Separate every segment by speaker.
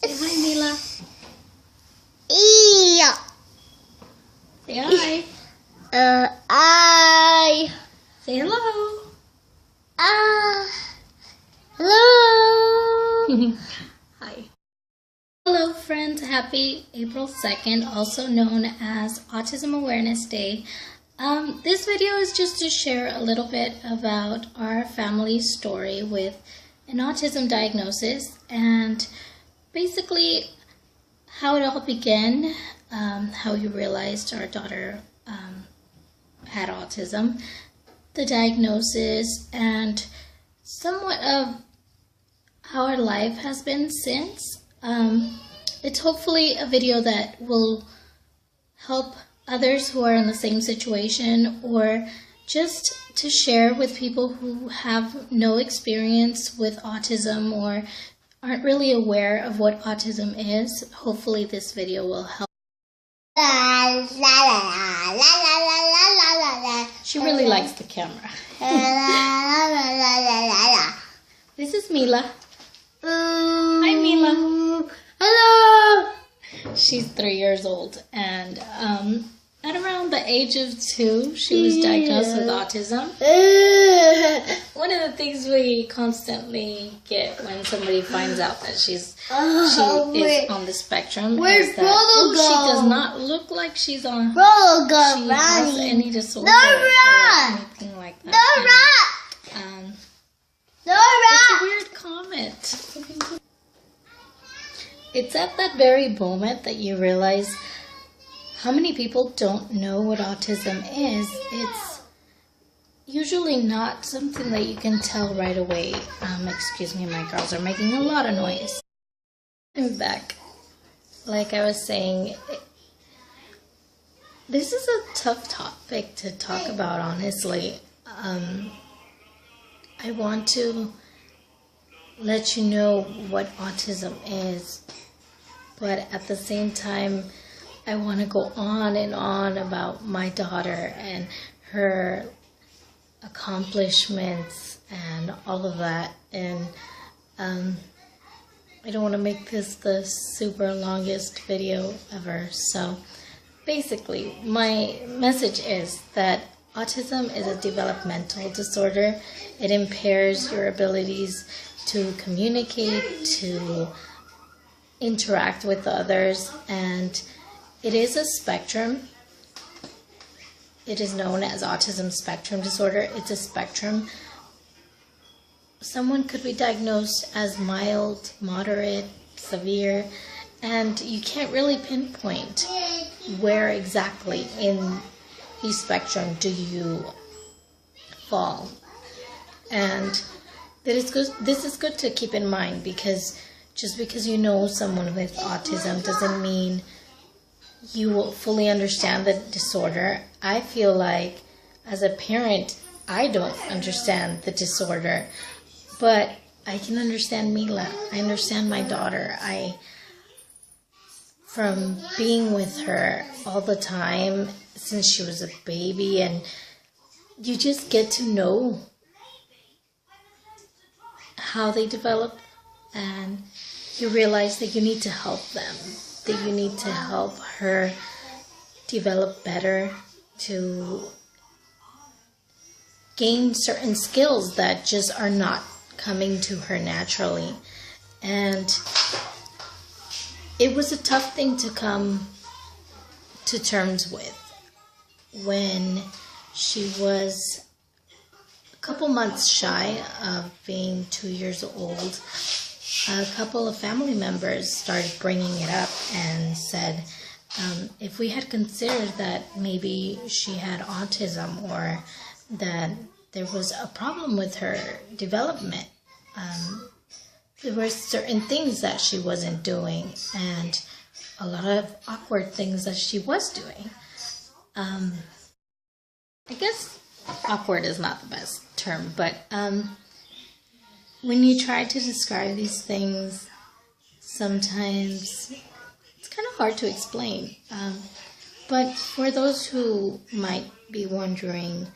Speaker 1: Say hi, Mila.
Speaker 2: Yeah.
Speaker 1: Say hi.
Speaker 2: I.
Speaker 1: Say hello.
Speaker 2: Hello.
Speaker 1: Hi. Hello, friends. Happy April 2nd, also known as Autism Awareness Day. This video is just to share a little bit about our family story with an autism diagnosis and basically how it all began, how we realized our daughter had autism, the diagnosis, and somewhat of how our life has been since. It's hopefully a video that will help others who are in the same situation, or just to share with people who have no experience with autism or aren't really aware of what autism is. Hopefully this video will help. She really likes the camera. This is Mila. Hi, Mila.
Speaker 2: Hello.
Speaker 1: She's 3 years old, and at around the age of 2, she was diagnosed with autism. One of the things we constantly get when somebody finds out that she is on the spectrum is that she does not look like she's on. She has any disorder or anything like that. It's a weird comment. It's at that very moment that you realize how many people don't know what autism is. It's usually not something that you can tell right away. Excuse me, my girls are making a lot of noise. I'm back. Like I was saying, this is a tough topic to talk about, honestly. I want to let you know what autism is, but at the same time, I want to go on and on about my daughter and her accomplishments and all of that. And I don't want to make this the super longest video ever. So basically, my message is that autism is a developmental disorder. It impairs your abilities to communicate, to interact with others, and it is a spectrum. It is known as Autism Spectrum Disorder. It's a spectrum. Someone could be diagnosed as mild, moderate, severe, and you can't really pinpoint where exactly in the spectrum do you fall. And this is good to keep in mind, because just because you know someone with autism doesn't mean you will fully understand the disorder. I feel like as a parent, I don't understand the disorder, but I can understand Mila. I understand my daughter. From being with her all the time since she was a baby, and you just get to know how they develop, and you realize that you need to help them, that you need to help her develop better, to gain certain skills that just are not coming to her naturally. And it was a tough thing to come to terms with when she was a couple months shy of being 2 years old. A couple of family members started bringing it up and said if we had considered that maybe she had autism, or that there was a problem with her development. There were certain things that she wasn't doing, and a lot of awkward things that she was doing. I guess awkward is not the best term, but when you try to describe these things, sometimes it's kind of hard to explain. But for those who might be wondering,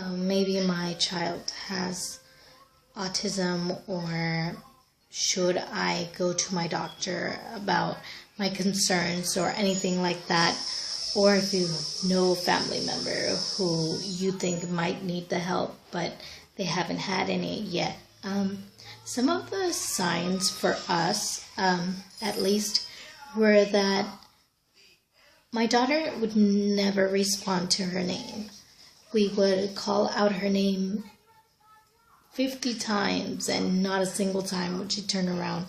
Speaker 1: maybe my child has autism, or should I go to my doctor about my concerns or anything like that, or if you know a family member who you think might need the help but they haven't had any yet. Some of the signs for us, at least, were that my daughter would never respond to her name. We would call out her name 50 times and not a single time would she turn around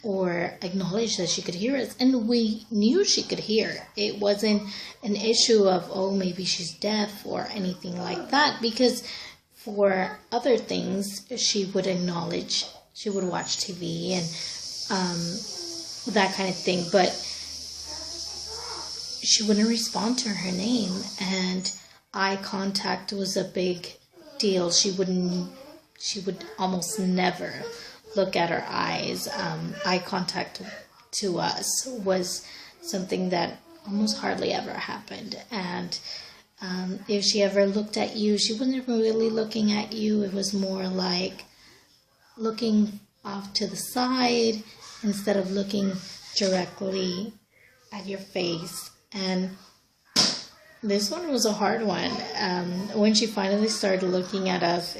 Speaker 1: or acknowledge that she could hear us. And we knew she could hear. It wasn't an issue of, oh, maybe she's deaf or anything like that, because for other things, she would acknowledge, she would watch TV and that kind of thing, but she wouldn't respond to her name, and eye contact was a big deal. She would almost never look at her eyes. Eye contact to us was something that almost hardly ever happened, and if she ever looked at you, she wasn't really looking at you. It was more like looking off to the side instead of looking directly at your face. And this one was a hard one. When she finally started looking at us,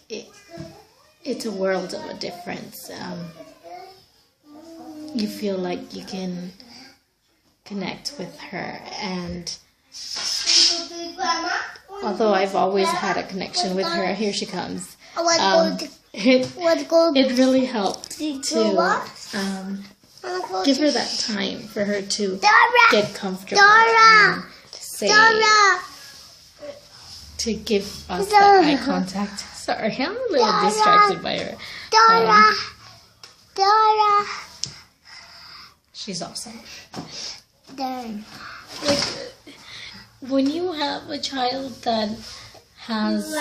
Speaker 1: it's a world of a difference. You feel like you can connect with her, and although I've always had a connection with her, here she comes. It really helped to give her that time for her to get comfortable and say, to give us that eye contact. Sorry, I'm a little distracted by her. Dora. She's awesome. Like, when you have a child that has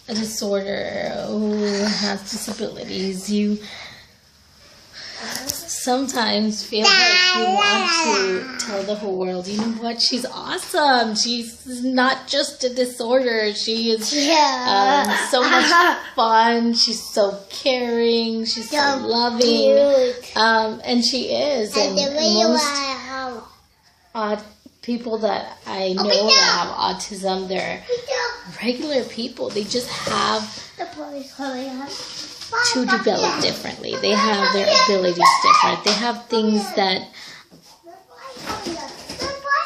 Speaker 1: a disorder, who has disabilities, you sometimes feel like you want to tell the whole world, you know what, she's awesome. She's not just a disorder. She is so much fun. She's so caring. She's so loving. And she is. And most people that I know that have autism, they're regular people. They just have to develop differently. They have their abilities different. They have things that,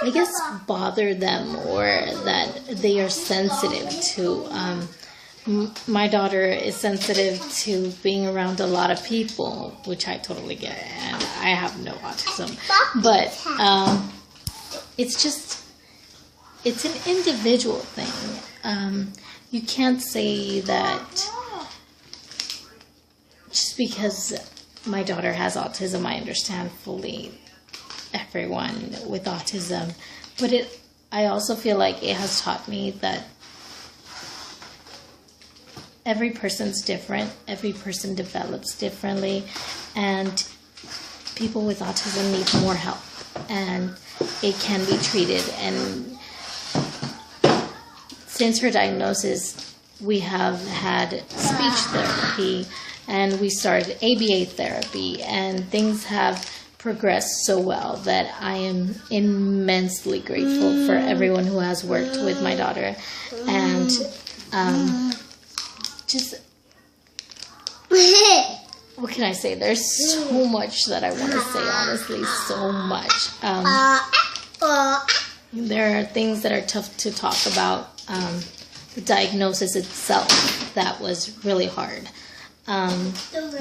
Speaker 1: I guess, bother them or that they are sensitive to. My daughter is sensitive to being around a lot of people, which I totally get, and I have no autism. But it's an individual thing. You can't say that just because my daughter has autism, I understand fully everyone with autism. But I also feel like it has taught me that every person's different. Every person develops differently. And people with autism need more help. And it can be treated. And since her diagnosis, we have had speech therapy, and we started ABA therapy, and things have progressed so well that I am immensely grateful for everyone who has worked with my daughter. And just, what can I say? There's so much that I want to say, honestly, so much. There are things that are tough to talk about. The diagnosis itself, that was really hard.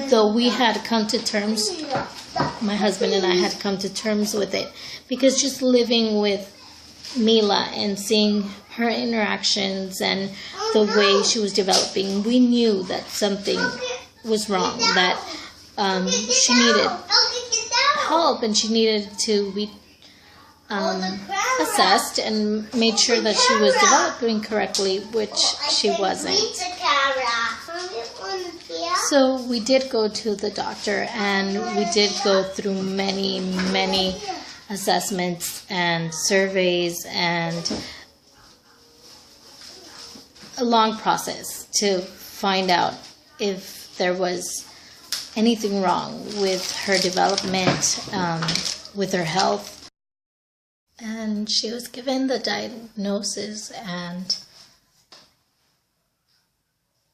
Speaker 1: Though we had come to terms, my husband and I had come to terms with it, because just living with Mila and seeing her interactions and the way she was developing, we knew that something was wrong, that she needed help and she needed to be assessed and made sure that she was developing correctly, which she wasn't. So we did go to the doctor, and we did go through many assessments and surveys and a long process to find out if there was anything wrong with her development, with her health. And she was given the diagnosis, and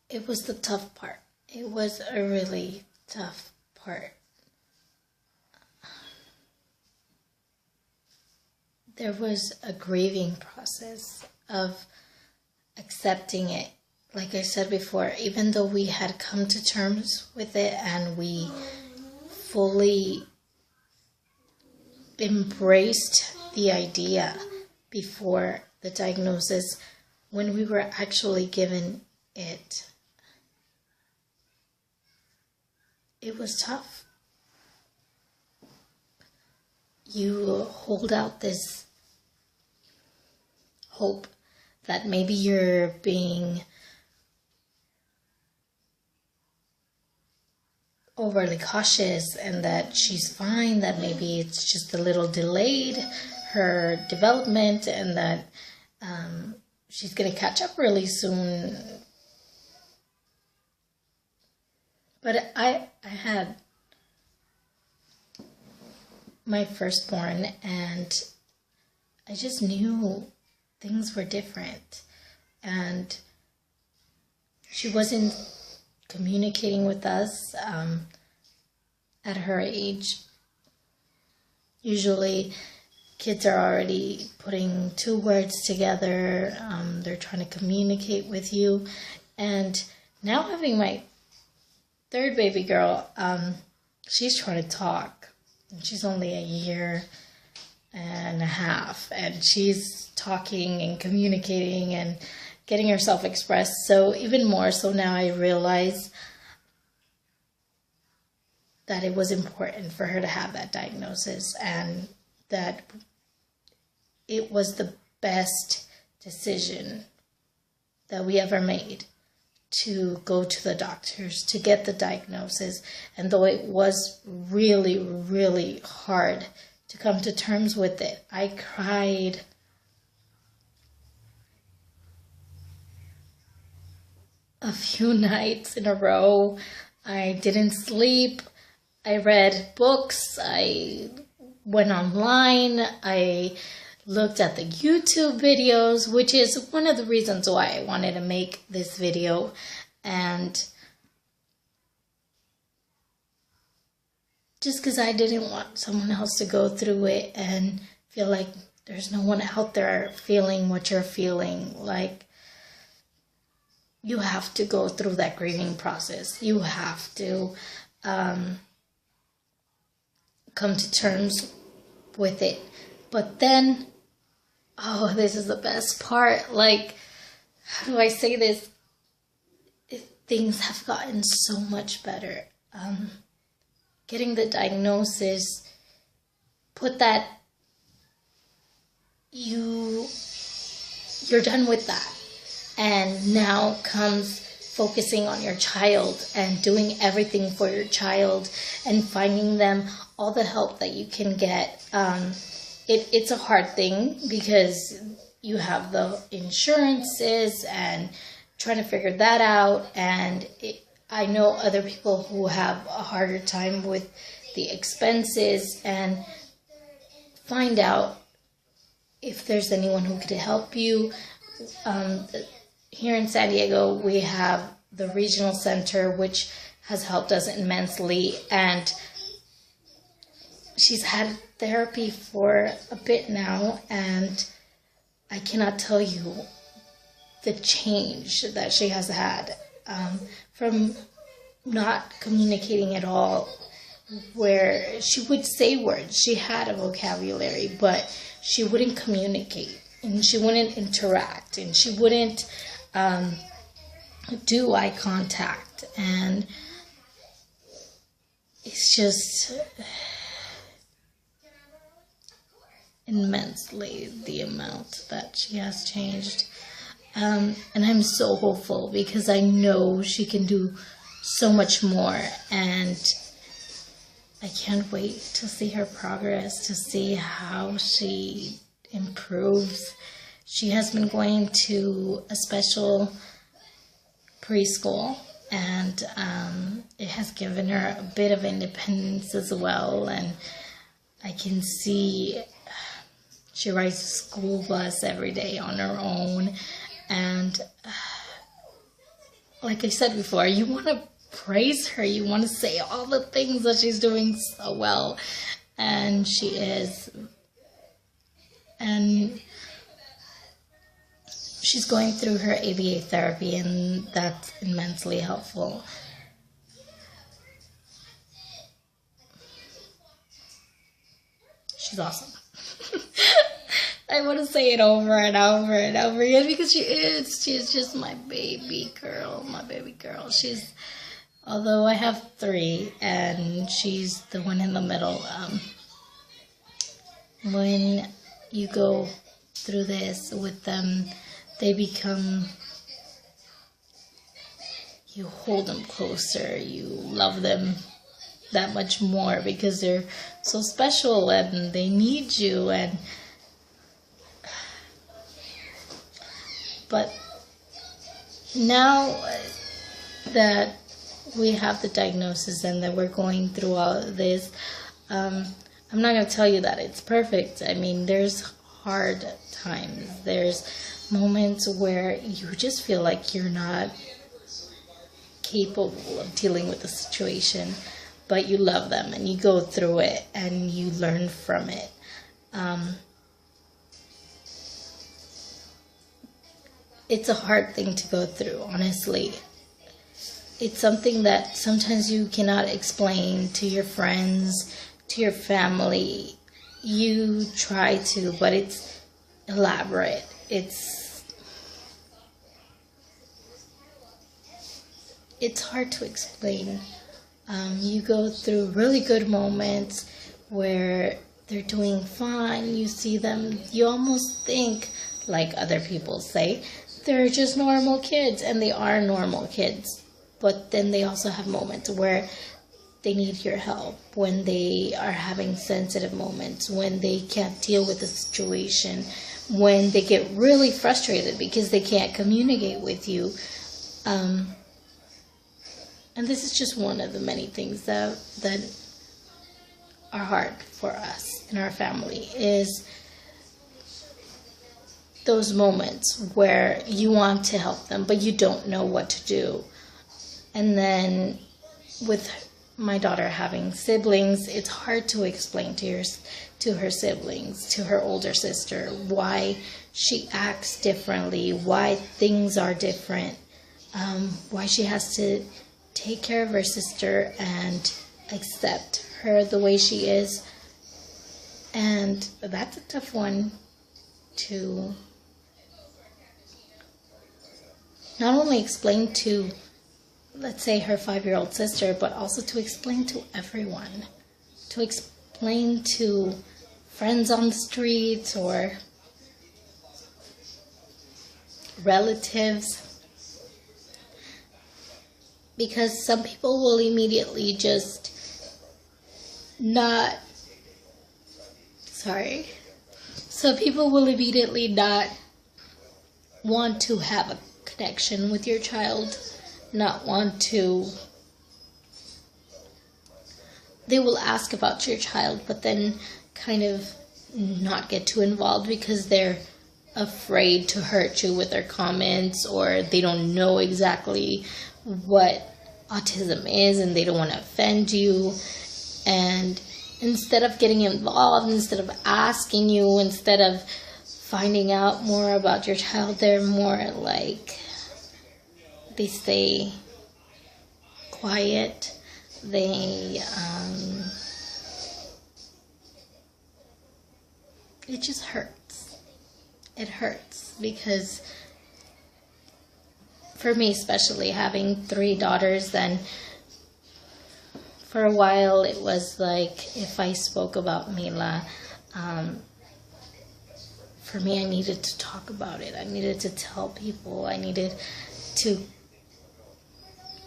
Speaker 1: it was the tough part. It was a really tough part. There was a grieving process of accepting it. Like I said before, even though we had come to terms with it and we fully embraced the idea before the diagnosis, when we were actually given it, it was tough. You hold out this hope that maybe you're being overly cautious and that she's fine, that maybe it's just a little delayed, her development, and that she's going to catch up really soon. But I had my firstborn, and I just knew things were different, and she wasn't communicating with us at her age. Usually kids are already putting two words together. They're trying to communicate with you. And now having my third baby girl, she's trying to talk. She's only a year and a half, and she's talking and communicating and getting herself expressed. So even more so now, I realize that it was important for her to have that diagnosis, and that it was the best decision that we ever made to go to the doctors to get the diagnosis. And though it was really, really hard to come to terms with it, I cried a few nights in a row. I didn't sleep. I read books. I went online. I looked at the YouTube videos, which is one of the reasons why I wanted to make this video. And just because I didn't want someone else to go through it and feel like there's no one out there feeling what you're feeling. Like, you have to go through that grieving process. You have to come to terms with it. But then, oh, this is the best part. Like, how do I say this? Things have gotten so much better. Getting the diagnosis put that you're done with that. And now comes focusing on your child and doing everything for your child and finding them all the help that you can get. It's a hard thing because you have the insurances and trying to figure that out. And I know other people who have a harder time with the expenses, and find out if there's anyone who could help you. Here in San Diego, we have the regional center, which has helped us immensely. And she's had therapy for a bit now, and I cannot tell you the change that she has had from not communicating at all, where she would say words. She had a vocabulary, but she wouldn't communicate, and she wouldn't interact, and she wouldn't do eye contact. And it's just immensely the amount that she has changed. And I'm so hopeful because I know she can do so much more, and I can't wait to see her progress, to see how she improves. She has been going to a special preschool, and it has given her a bit of independence as well. And I can see she rides the school bus every day on her own, and like I said before, you want to praise her, you want to say all the things that she's doing so well, and she is. And she's going through her ABA therapy, and that's immensely helpful. She's awesome. I want to say it over and over and over again because she's just my baby girl, although I have 3 and she's the one in the middle. When you go through this with them, you hold them closer, you love them that much more because they're so special and they need you. But now that we have the diagnosis and that we're going through all of this, I'm not going to tell you that it's perfect. I mean, there's hard times. There's moments where you just feel like you're not capable of dealing with the situation, but you love them and you go through it and you learn from it. It's a hard thing to go through, honestly. It's something that sometimes you cannot explain to your friends, to your family. You try to, but it's elaborate. It's hard to explain. You go through really good moments where they're doing fine. You see them, you almost think, like other people say, they're just normal kids, and they are normal kids. But then they also have moments where they need your help, when they are having sensitive moments, when they can't deal with the situation, when they get really frustrated because they can't communicate with you. And this is just one of the many things that are hard for us in our family, is those moments where you want to help them, but you don't know what to do. And then with my daughter having siblings, it's hard to explain to her siblings, to her older sister, why she acts differently, why things are different, why she has to take care of her sister and accept her the way she is. And that's a tough one to not only explain to, let's say, her 5-year-old sister, but also to explain to everyone, to explain to friends on the streets or relatives, because some people will immediately just not want to have a connection with your child, not want to. They will ask about your child, but then kind of not get too involved because they're afraid to hurt you with their comments, or they don't know exactly what autism is and they don't want to offend you. And instead of getting involved, instead of asking you, instead of finding out more about your child, they're more like, they stay quiet. It just hurts. It hurts because, for me especially, having 3 daughters, then for a while it was like, if I spoke about Mila, for me, I needed to talk about it. I needed to tell people. I needed to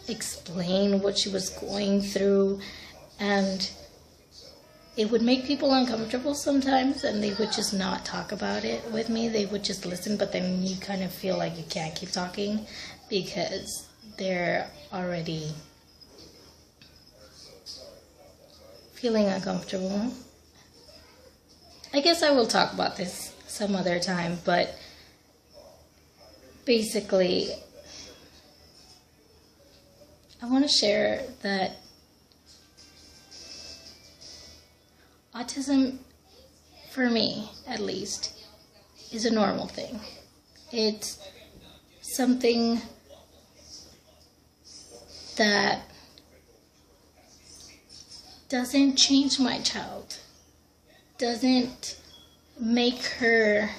Speaker 1: explain what she was going through, and it would make people uncomfortable sometimes, and they would just not talk about it with me. They would just listen, but then you kind of feel like you can't keep talking because they're already feeling uncomfortable. I guess I will talk about this some other time, but basically, I want to share that autism, for me at least, is a normal thing. It's something that doesn't change my child, doesn't make her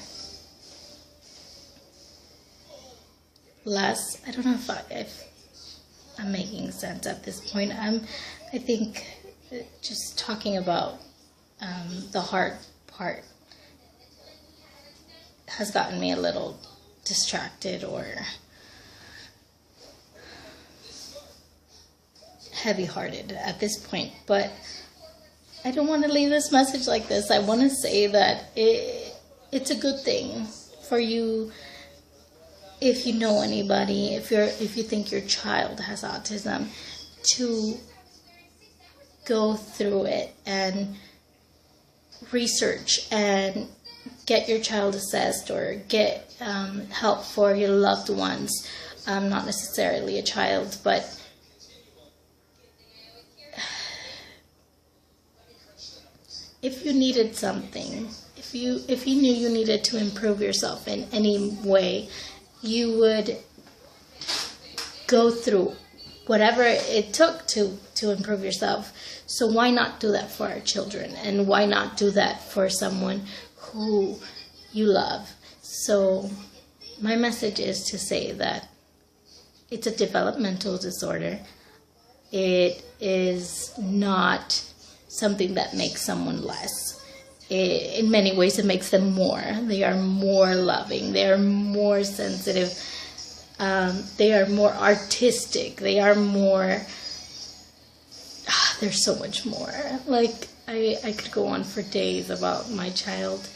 Speaker 1: less. I don't know if I'm making sense at this point. I think just talking about the hard part has gotten me a little distracted or heavy-hearted at this point, but I don't want to leave this message like this. I want to say that it's a good thing for you if you know anybody, if you think your child has autism, to go through it and research and get your child assessed or get help for your loved ones. Not necessarily a child, but if you needed something, if you knew you needed to improve yourself in any way, you would go through whatever it took to improve yourself. So why not do that for our children? And why not do that for someone who you love? So my message is to say that it's a developmental disorder. It is not something that makes someone less. In many ways, it makes them more. They are more loving. They are more sensitive. They are more artistic. They are more... There's so much more. Like, I could go on for days about my child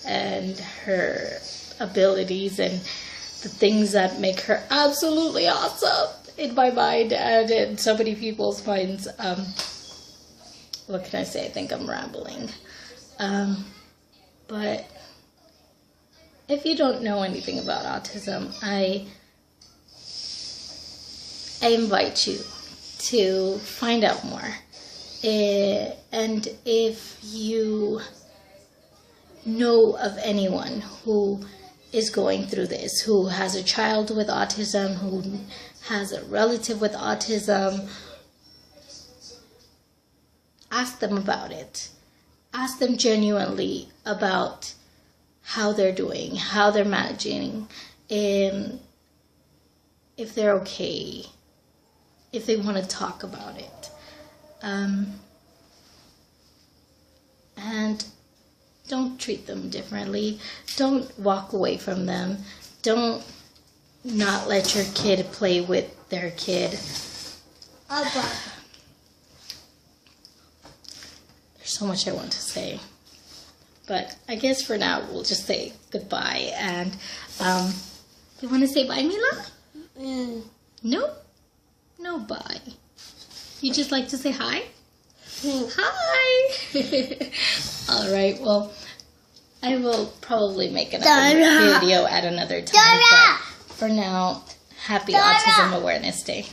Speaker 1: and her abilities and the things that make her absolutely awesome in my mind and in so many people's minds. What can I say? I think I'm rambling. But if you don't know anything about autism, I invite you to find out more. And if you know of anyone who is going through this, who has a child with autism, who has a relative with autism, ask them about it. Ask them genuinely about how they're doing, how they're managing, if they're okay, if they want to talk about it. And don't treat them differently. Don't walk away from them. Don't not let your kid play with their kid. There's so much I want to say. But I guess for now we'll just say goodbye. And you want to say bye, Mila? No? No bye. You just like to say hi? Hi! Alright, well, I will probably make another video at another time. But for now, happy Autism Awareness Day.